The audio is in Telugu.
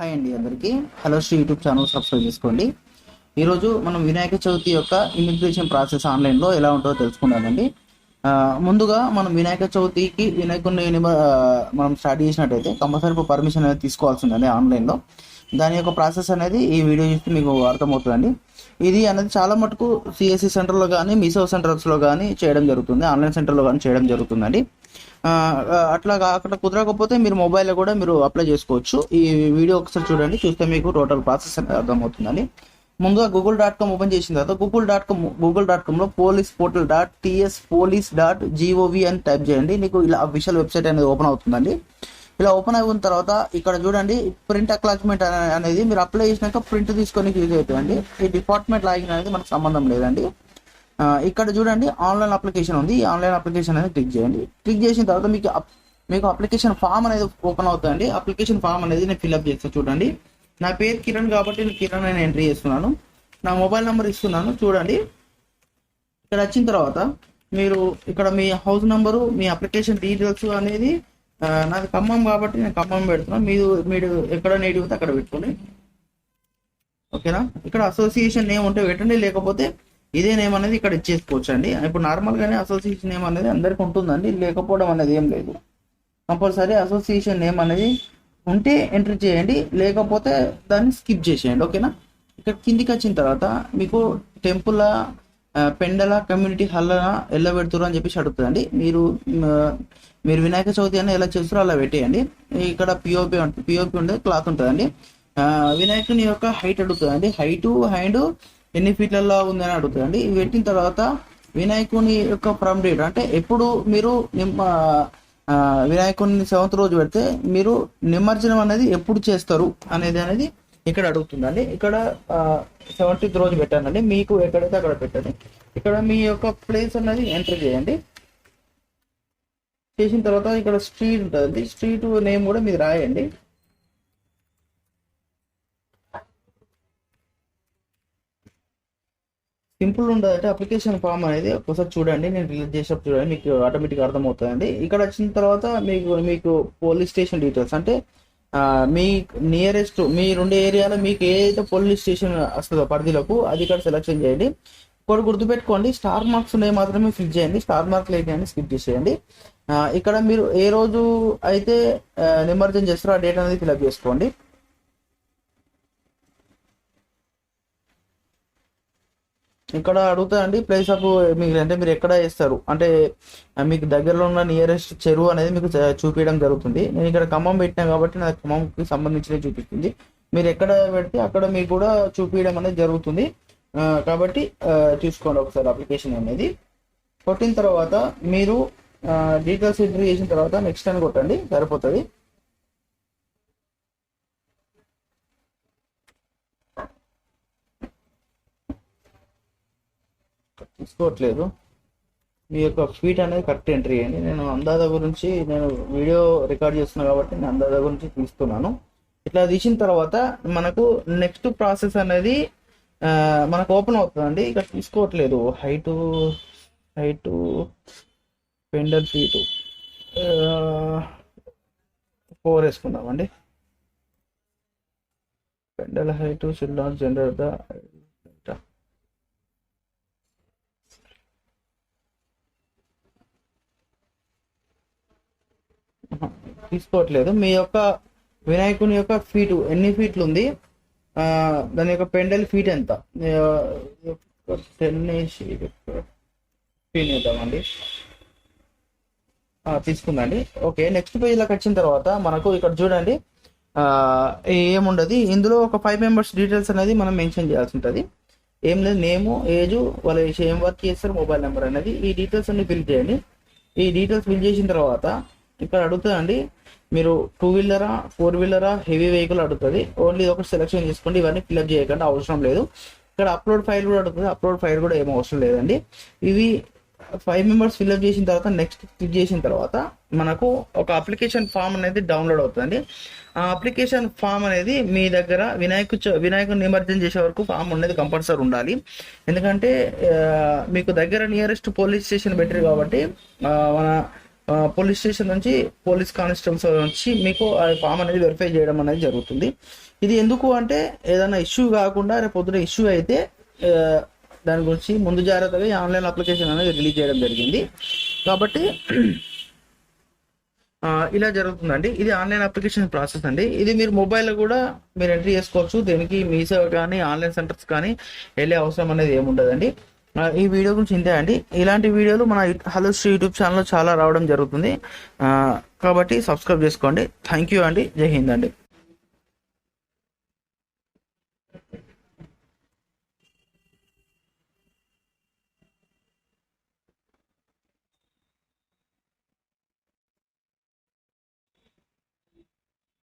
హాయ్ అండి అందరికీ. Hello Sri YouTube channel subscribe చేసుకోండి. ఈరోజు మనం వినాయక చవితి యొక్క ఇమిగ్రేషన్ ప్రాసెస్ ఆన్లైన్లో ఎలా ఉంటుందో తెలుసుకుందామండి. ముందుగా మనం వినాయక చవితికి వినాయకుడిని మనం స్టార్ట్ చేసినట్టయితే కంపల్సరీ పర్మిషన్ అనేది తీసుకోవాల్సిందండి ఆన్లైన్లో. దాని యొక్క ప్రాసెస్ అనేది ఈ వీడియో చూస్తే మీకు అర్థమవుతుందండి. ఇది అనేది చాలా మటుకు సిఎస్సి సెంటర్లో కానీ మీసో సెంటర్స్లో కానీ చేయడం జరుగుతుంది, ఆన్లైన్ సెంటర్లో కానీ చేయడం జరుగుతుందండి. అట్లా అక్కడ కుదరకపోతే మీరు మొబైల్లో కూడా మీరు అప్లై చేసుకోవచ్చు. ఈ వీడియో ఒకసారి చూడండి, చూస్తే మీకు టోటల్ ప్రాసెస్ అనేది అర్థమవుతుందండి. ముందుగా google.com ఓపెన్ చేసిన తర్వాత google.comలో policeportal.ts.police.gov అని టైప్ చేయండి. మీకు ఇలా అఫీషియల్ వెబ్సైట్ అనేది ఓపెన్ అవుతుందండి. ఇలా ఓపెన్ అయిన తర్వాత ఇక్కడ చూడండి ప్రింట్ అక్లాచ్మెంట్ అనేది మీరు అప్లై చేసినాక ప్రింట్ తీసుకొని యూజ్ అవుతుందండి. ఈ డిపార్ట్మెంట్ లాగిన్ అనేది మనకు సంబంధం లేదండి. ఇక్కడ చూడండి ఆన్లైన్ అప్లికేషన్ ఉంది. ఈ ఆన్లైన్ అప్లికేషన్ అనేది క్లిక్ చేయండి. క్లిక్ చేసిన తర్వాత మీకు అప్లికేషన్ ఫామ్ అనేది ఓపెన్ అవుతుందండి. అప్లికేషన్ ఫామ్ అనేది నేను ఫిల్అప్ చేస్తాను. చూడండి, నా పేరు కిరణ్ కాబట్టి నేను కిరణ్ అని ఎంట్రీ చేస్తున్నాను. నా మొబైల్ నెంబర్ ఇస్తున్నాను. చూడండి, ఇక్కడ వచ్చిన తర్వాత మీరు ఇక్కడ మీ హౌస్ నెంబరు, మీ అప్లికేషన్ డీటెయిల్స్ అనేది నాది ఖమ్మం కాబట్టి నేను ఖమ్మం పెడుతున్నాను. మీరు ఎక్కడ నేటివ్ అయితే అక్కడ పెట్టుకోండి, ఓకేనా. ఇక్కడ అసోసియేషన్ నేమ్ ఉంటే పెట్టండి, లేకపోతే ఇదే నేమ్ అనేది ఇక్కడ ఇచ్చేసుకోవచ్చు అండి. ఇప్పుడు నార్మల్గానే అసోసియేషన్ నేమ్ అనేది అందరికి ఉంటుందండి, లేకపోవడం అనేది ఏం లేదు. కంపల్సరీ అసోసియేషన్ నేమ్ అనేది ఉంటే ఎంట్రీ చేయండి, లేకపోతే దాన్ని స్కిప్ చేసేయండి, ఓకేనా. ఇక్కడ కిందికి వచ్చిన తర్వాత మీకు టెంపుల్ పెండల కమ్యూనిటీ హాల్ ఎలా పెడుతురు అని చెప్పేసి అడుగుతుందండి. మీరు వినాయక చవితి అని ఎలా చేస్తారో అలా పెట్టేయండి. ఇక్కడ పిఓపి ఉండేది క్లాత్ ఉంటుందండి. వినాయకుని యొక్క హైట్ అడుగుతుందండి. హైట్ ఎన్ని ఫీట్లలో ఉందని అడుగుతుందండి. ఇవి పెట్టిన తర్వాత వినాయకుని యొక్క ఫ్రమ్ డేట్ అంటే ఎప్పుడు మీరు వినాయకుని 7th రోజు పెడితే మీరు నిమజ్జనం అనేది ఎప్పుడు చేస్తారు అనేది ఇక్కడ అడుగుతుందండి. ఇక్కడ 70th రోజు పెట్టానండి. మీకు ఎక్కడైతే అక్కడ పెట్టండి. ఇక్కడ మీ యొక్క ప్లేస్ అనేది ఎంటర్ చేయండి. చేసిన తర్వాత ఇక్కడ స్ట్రీట్ ఉంటుంది, స్ట్రీట్ నేమ్ కూడా మీరు రాయండి. సింపుల్ ఉండదు అంటే అప్లికేషన్ ఫామ్ అనేది ఒకసారి చూడండి, నేను రిలీజ్ చేసినప్పుడు చూడండి, మీకు ఆటోమేటిక్గా అర్థమవుతుందండి. ఇక్కడ వచ్చిన తర్వాత మీకు పోలీస్ స్టేషన్ డీటెయిల్స్ అంటే మీ నియరెస్ట్ మీరుండే ఏరియాలో మీకు ఏదైతే పోలీస్ స్టేషన్ వస్తుందో పరిధిలోకి అది ఇక్కడ సెలెక్షన్ చేయండి. ఇక్కడ గుర్తుపెట్టుకోండి, స్టార్ మార్క్స్ ఉన్నాయి మాత్రమే ఫిల్ చేయండి, స్టార్ మార్క్స్ లేని స్కిప్ చేసేయండి. ఇక్కడ మీరు ఏ రోజు అయితే నిమజ్జనం చేస్తారో ఆ డేట్ అనేది ఫిల్అప్ చేసుకోండి. ఇక్కడ అడుగుతాయండి ప్లేస్ ఆఫ్ మీకు అంటే మీరు ఎక్కడ వేస్తారు అంటే మీకు దగ్గరలో ఉన్న నియరెస్ట్ చెరువు అనేది మీకు చూపించడం జరుగుతుంది. నేను ఇక్కడ ఖమ్మం పెట్టినా కాబట్టి నాకు ఖమ్మంకి సంబంధించినవి చూపిస్తుంది. మీరు ఎక్కడ పెడితే అక్కడ మీకు కూడా చూపించడం అనేది జరుగుతుంది. కాబట్టి చూసుకోండి ఒకసారి అప్లికేషన్ అనేది. కొట్టిన తర్వాత మీరు డీటెయిల్స్ ఎంట్రీ చేసిన తర్వాత నెక్స్ట్ అని కొట్టండి, సరిపోతుంది. తీసుకోవట్లేదు, మీ యొక్క ఫీట్ అనేది కరెక్ట్ ఎంట్రీ చేయండి. నేను అందాజ గురించి నేను వీడియో రికార్డ్ చేస్తున్నాను కాబట్టి నేను అందాజ గురించి తీస్తున్నాను. ఇట్లా తీసిన తర్వాత మనకు నెక్స్ట్ ప్రాసెస్ అనేది మనకు ఓపెన్ అవుతుందండి. ఇక్కడ తీసుకోవట్లేదు, హైటు పెండల్ ఫీటు 4 వేసుకుందామండి. Pandal height should not generate the తీసుకోవట్లేదు. మీ యొక్క వినాయకుని యొక్క ఫీటు ఎన్ని ఫీట్లు ఉంది, దాని యొక్క పెండల్ ఫీట్ ఎంత 10 వేద్దామండి. తీసుకుందండి. ఓకే, నెక్స్ట్ పేజ్లోకి వచ్చిన తర్వాత మనకు ఇక్కడ చూడండి ఏముండదు. ఇందులో ఒక 5 మెంబర్స్ డీటెయిల్స్ అనేది మనం మెన్షన్ చేయాల్సి ఉంటుంది. ఏం లేదు, నేము, ఏజ్, వాళ్ళు ఏం వర్క్ చేస్తారు, మొబైల్ నెంబర్ అనేది ఈ డీటెయిల్స్ అన్ని ఫిల్ చేయండి. ఈ డీటెయిల్స్ ఫిల్ చేసిన తర్వాత ఇక్కడ అడుగుతుందండి మీరు 2 వీలరా 4 వీలరా హెవీ వెహికల్ అడుగుతుంది. ఓన్లీ ఒకటి సెలెక్షన్ చేసుకోండి, ఇవన్నీ ఫిల్అప్ చేయకుండా అవసరం లేదు. ఇక్కడ అప్లోడ్ ఫైల్ కూడా అడుగుతుంది, అప్లోడ్ ఫైల్ కూడా ఏం అవసరం లేదండి. ఇవి 5 మెంబర్స్ ఫిల్అప్ చేసిన తర్వాత నెక్స్ట్ క్లిక్ చేసిన తర్వాత మనకు ఒక అప్లికేషన్ ఫామ్ అనేది డౌన్లోడ్ అవుతుంది. ఆ అప్లికేషన్ ఫామ్ అనేది మీ దగ్గర వినాయకుని నిమజ్జనం చేసే వరకు ఫామ్ అనేది కంపల్సరీ ఉండాలి. ఎందుకంటే మీకు దగ్గర నియరెస్ట్ పోలీస్ స్టేషన్ పెట్టారు కాబట్టి మన పోలీస్ స్టేషన్ నుంచి పోలీస్ కానిస్టేబుల్స్ వచ్చి మీకు ఆ ఫామ్ అనేది వెరిఫై చేయడం అనేది జరుగుతుంది. ఇది ఎందుకు అంటే ఏదైనా ఇష్యూ కాకుండా రేపు పొద్దున ఇష్యూ అయితే దాని గురించి ముందు జాగ్రత్తగా ఆన్లైన్ అప్లికేషన్ అనేది రిలీజ్ చేయడం జరిగింది. కాబట్టి ఇలా జరుగుతుందండి. ఇది ఆన్లైన్ అప్లికేషన్ ప్రాసెస్ అండి. ఇది మీరు మొబైల్లో కూడా మీరు ఎంట్రీ చేసుకోవచ్చు. దీనికి మీ సేవ కానీ ఆన్లైన్ సెంటర్స్ కానీ వెళ్ళే అవసరం అనేది ఏముండదండి. ఈ వీడియో గురించి ఇంతే అండి. ఇలాంటి వీడియోలు మన హలోశ్రీ యూట్యూబ్ ఛానల్లో చాలా రావడం జరుగుతుంది. కాబట్టి సబ్స్క్రైబ్ చేసుకోండి. థ్యాంక్ యూ అండి. జై హింద్ అండి.